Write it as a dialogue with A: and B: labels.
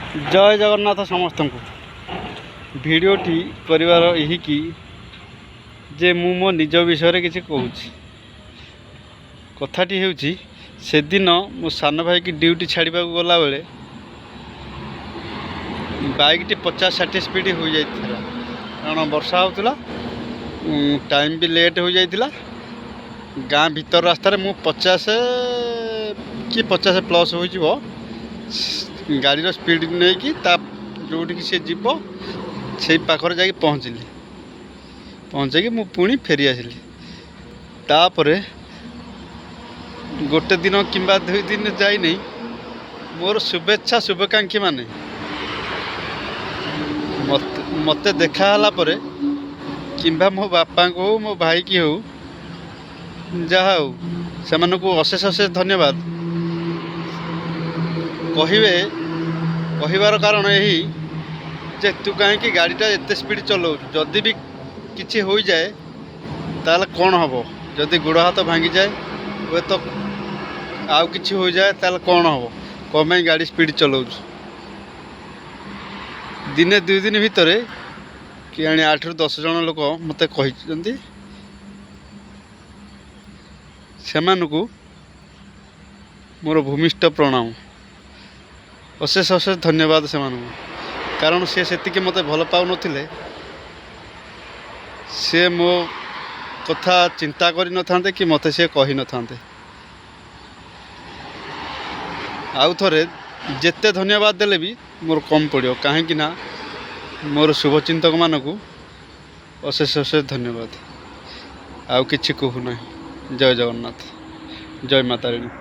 A: जय जगन्नाथ समस्त को भिडटी कर यही जे मु मो निज विषय किसी कहूँ कथाटी हूँ से दिन मो सान भाई की ड्यूटी छाड़ा गला बेले बाइक टी 50-60 स्पीड हो जाता कारण वर्षा होता टाइम भी लेट हो जाता गाँ भीतर रास्तार मु 50 कि 50+ हो गाड़ी स्पीड नहीं कि जोटि सी जीव से पाखर जा पहुँचली पहुँचे मु पुणी फेरी आसली तापर गोटे दिन कि 2 दिन जाइनी मोर शुभेच्छा शुभकांक्षी माने मत देखाला कि मो बापा को हो मो भाई की हो जहा हो से अशेष अशेष धन्यवाद कहबार कारण यही जे तू कहीं गाड़ीटा एत स्पीड चलाऊ जदि भी किसी हो जाए ताल कौन हम जदि गोड़ हाथ भांगी जाए वे तो आउ किसी हो जाए ताल कौन हम कम गाड़ी स्पीड चलाऊ दिने 2 दिन भितर कि 8-10 जन लोक मत कहते से मोर भूमिष्ठ प्रणाम अशेष अशेष धन्यवाद से कारण सी से मत भल पाऊन से मो कथा चिंता कर न कि मत सी कही न था आउ थे जिते धन्यवाद देले भी मोर कम पड़ो कहीं मोर शुभचिंतक मानक अशेष अशेष धन्यवाद आउ किछि कहूना। जय जगन्नाथ जय माता रानी।